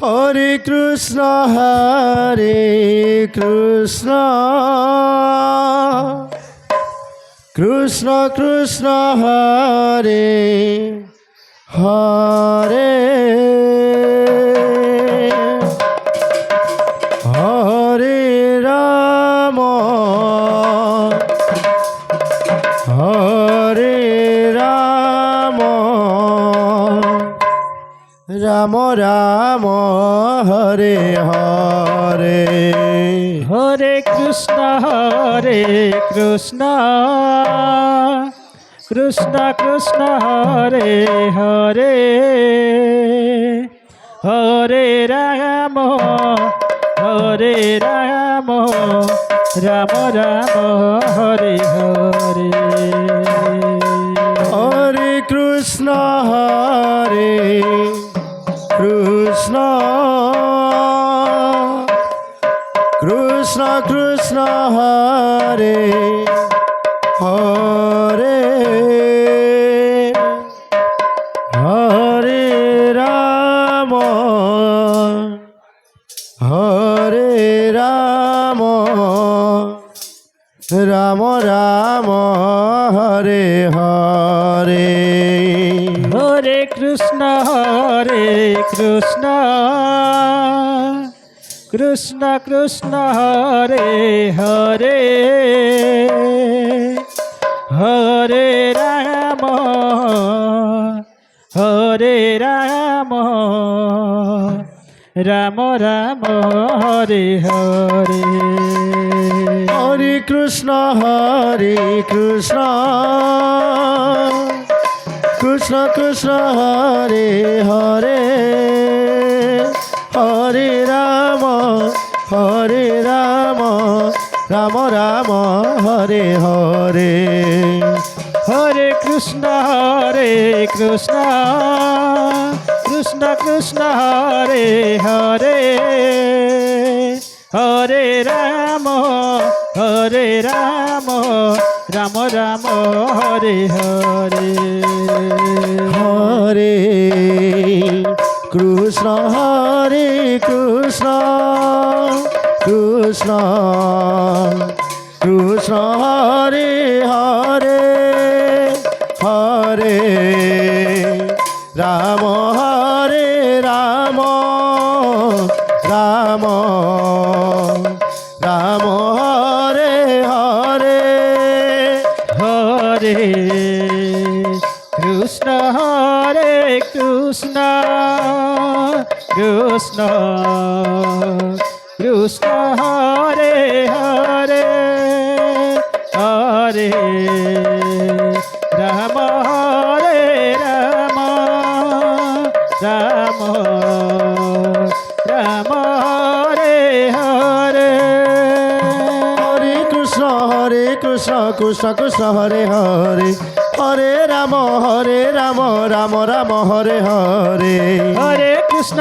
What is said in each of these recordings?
Hare Krishna Krishna Krishna Krishna Hare Hare Hare Ram Hare Ram Ram Ram Hare Hare Hare Krishna Krishna Krishna Hare Hare Hare Ram Ram Ram Hare Hare Hare Krishna Krishna Krishna Krishna Hare Hare Hare Ram Hare Ram Ram Ram Hare Hare Hare Krishna Krishna Krishna Krishna Hare Hare Hare Ram Ram Ram Hare Hare Hare Krishna Krishna Krishna Krishna Hare Hare Hare Ram Ram Ram Hare Hare Hare Krishna Krishna Krishna Krishna Hare Hare Hare Ram Ram Ram Hare Hare Hare Krishna Krishna Krishna Krishna Hare Hare Hare Ram Ram Ram Ram Hare Hare Hare Krishna Krishna Krishna Krishna Hare Hare Hare Ram Ram Ram Ram Hare Hare Hare Krishna Krishna Krishna Hare Hare Hare Ram Ram Ram Hare Hare Hare Krishna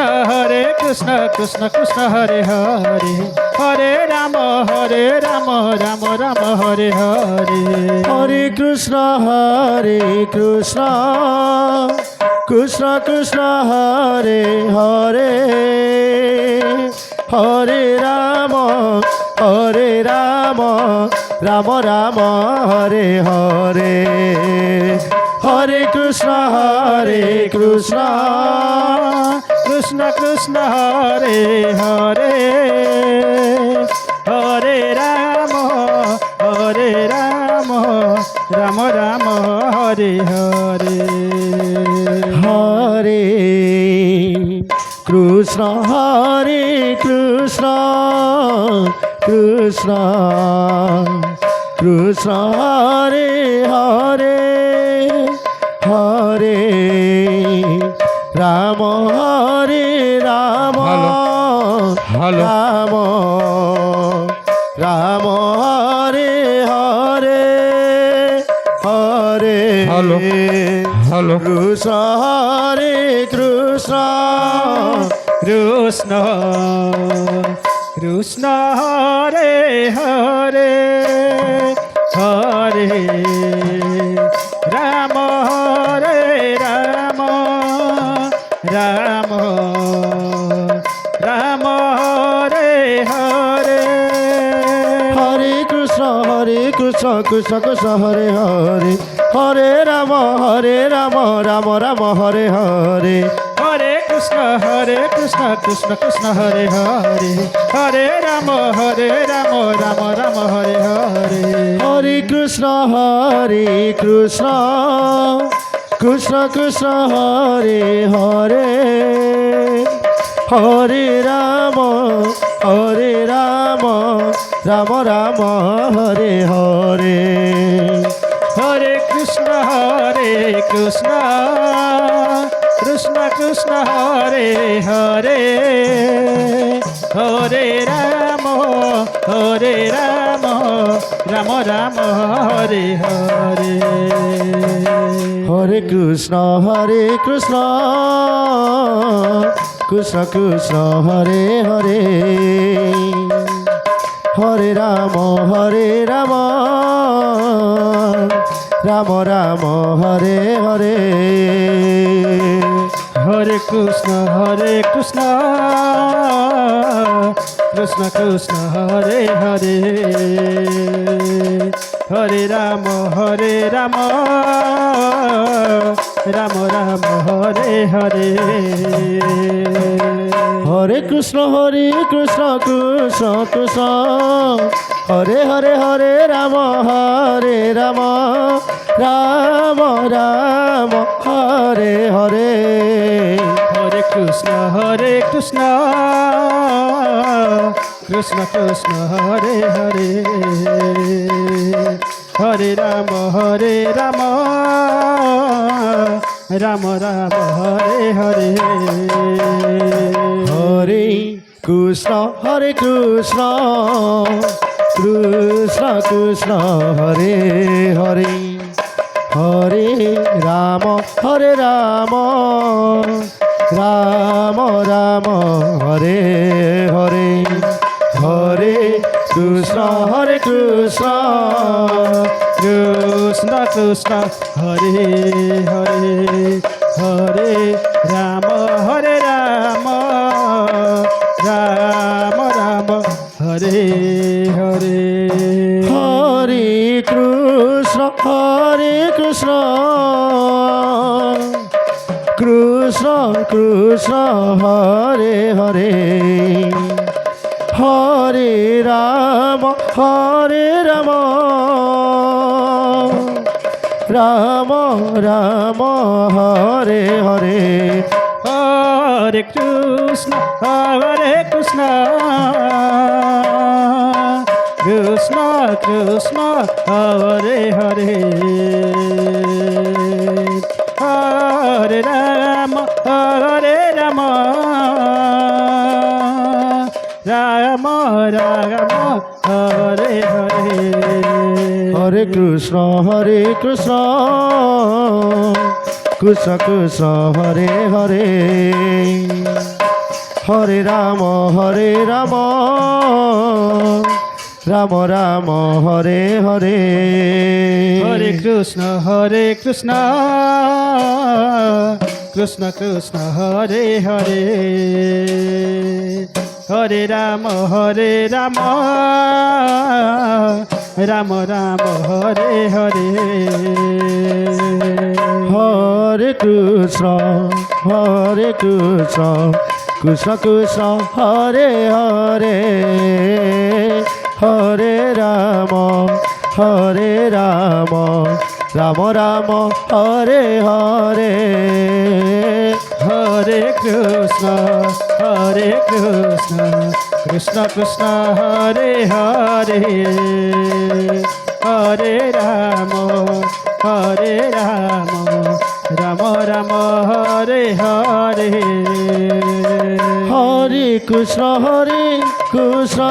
Krishna Krishna Hare Hare Hare Ram Ram Ram Hare Hare Hare Krishna Krishna Krishna Krishna Hare Hare Hare Ram Ram Ram Hare Hare Hare Krishna Krishna Krishna Krishna Hare Hare Hare Ram Ram Ram Hare Hare Hare Krishna Krishna Krishna Krishna Hare Hare Hare Ram Ram Ram Ram Hare Hare Hare hello Krishna Krishna Krishna Krishna Hare Hare Hare Ram Ram Ram Krishna Krishna Krishna Hare Hare Hare Ram Ram Ram Hare Hare Hare Krishna Krishna Krishna Hare Hare Hare Ram Ram Ram Hare Hare Hare Krishna Krishna Krishna Krishna Hare Hare Hare Ram Ram Ram Hare Hare Hare Krishna Krishna Krishna Hare Hare Hare Ram Ram Ram Hare Hare Hare Krishna Krishna Krishna Hare Hare Hare Ram Ram Ram Hare Hare Hare Krishna Krishna Krishna Hare Hare Hare Ram Ram Ram Hare Hare Hare Krishna Krishna Krishna Hare Hare Hare Ram Ram Ram Hare Hare Hare Krishna Krishna Krishna Hare Hare Hare Ram Ram Ram Hare Hare Hare Krishna Krishna Krishna Hare Hare Hare Ram Ram Ram Hare Hare Hare Krishna Krishna Krishna Krishna Hare Hare Hare Ram Ram Ram Hare Hare Hare Krishna Krishna Krishna Hare Hare Hare Ram Ram Ram Hare Hare Hare Krishna Krishna Krishna Hare Hare Hare Ram Ram Ram Hare Hare Hare Krishna Krishna Krishna Hare Hare Hare Ram Ram Ram Hare Hare Hare Krishna Krishna Krishna Hare Hare Hare Ram Ram Ram Hare Hare Hare Krishna Krishna Krishna Hare Hare Hare Ram Ram Ram Hare Hare Hare Krishna Krishna Krishna Hare Hare Hare Ram Ram Ram Hare Hare Hare Krishna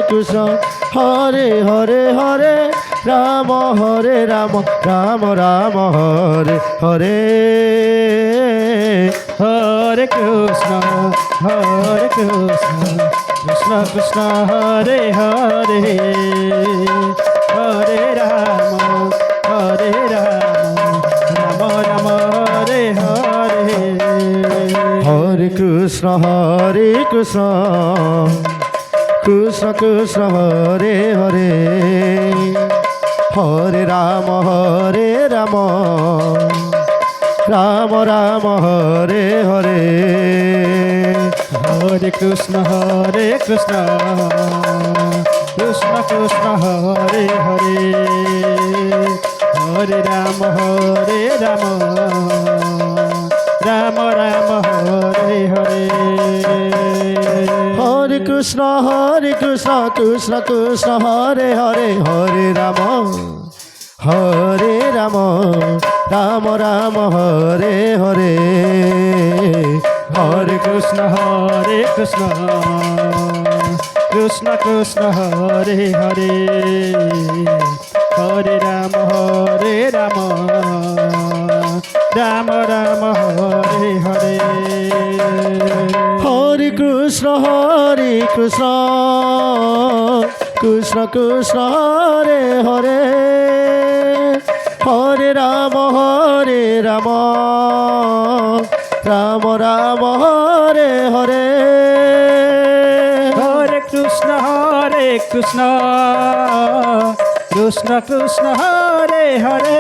Krishna Hare Hare Hare Ram Ram Ram Hare Hare Hare Krishna Krishna Krishna Hare Hare Hare Ram Ram Ram Hare Hare Hare Krishna Krishna Krishna Hare Hare Hare Ram Ram Ram Hare Hare Hare Krishna Krishna Krishna Hare Hare Hare Rama Rama Rama Hare Hare Hare Krishna Krishna Krishna Hare Hare Hare Ram Ram Ram Hare Hare Hare Krishna Krishna Krishna Hare Hare Hare Rama Rama Rama Hare Hare Hare Krishna Krishna Krishna Hare Hare Hare Ram Ram Ram Hare Hare Hare Krishna Krishna Krishna Hare Hare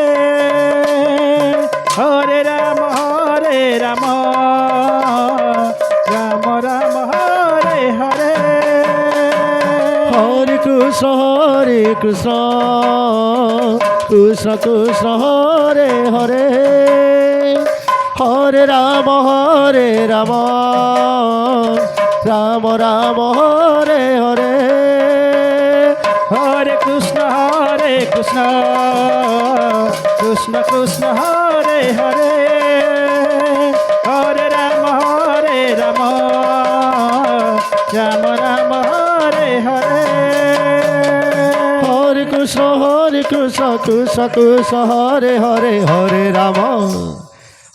Hare Rama Rama Rama Hare Hare Hare Krishna Krishna Hare Hare Hare Ram Ram Hare Hare Hare Krishna Krishna Hare Hare Hare Rama Rama Rama Hare Hare Hare Krishna Krishna Hare Hare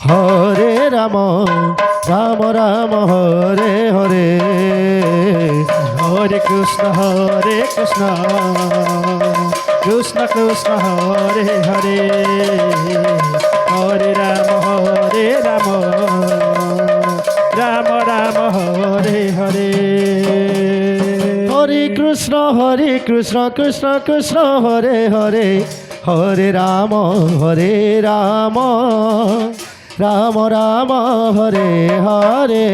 Hare Ram Ram Hare Hare Hare Krishna Krishna Hare Hare Hare Rama Rama Rama Hare Hare Hare Krishna Krishna Hare Hare Hare Ram Ram Hare Hare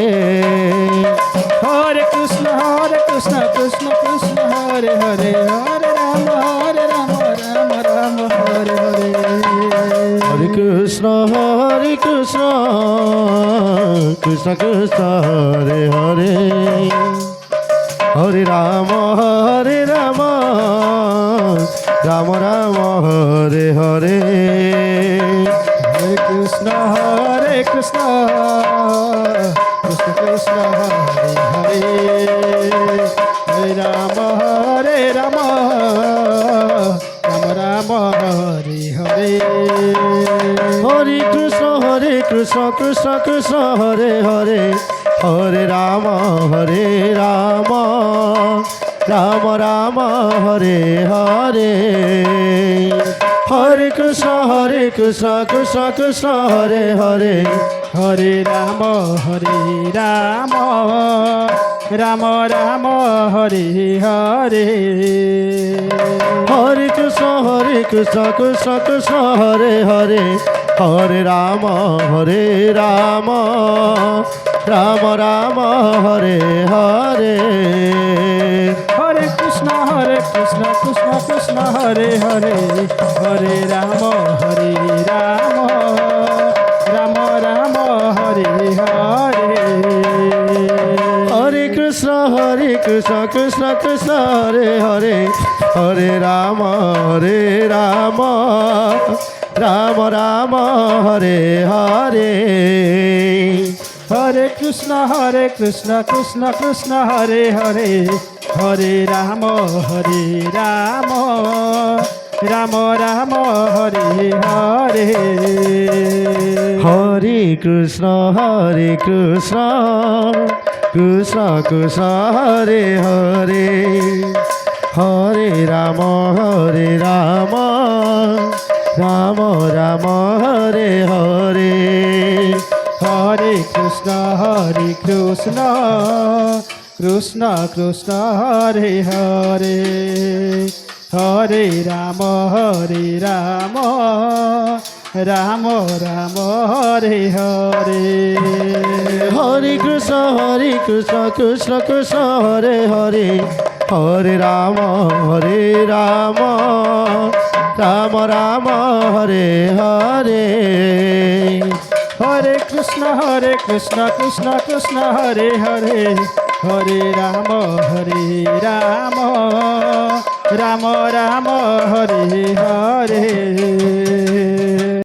Hare Krishna Krishna Hare Hare Hare Rama Rama Hare Hare Hare Krishna Krishna Hare Hare Hare Ram Ram Hare Hare Hare Krishna Krishna Hare Hare Hare Rama Rama Rama Hare Hare Hare Krishna Krishna Hare Hare Hare Ram Ram Hare Hare Hare Krishna Krishna Hare Hare Hare Rama Rama Hare Hare Hare Krishna Krishna Hare Hare Hare Ram Ram Hare Hare Hare Krishna Krishna Hare Hare Hare Rama Rama Hare Hare Hare Krishna Krishna Hare Hare Hare Ram Ram Hare Hare Hare Krishna Krishna Hare Hare Hare Rama Rama Hare Hare Hare Krishna Krishna Hare Hare Hare Ram Ram Hare Hare Hare Krishna Krishna Hare Hare Hare Ram Ram Ram Hare Hare Hare Krishna Krishna Krishna Hare Hare Hare Ram Ram Ram Hare Hare Hare Krishna Krishna Krishna Hare Hare Hare Ram Ram Ram Hare Hare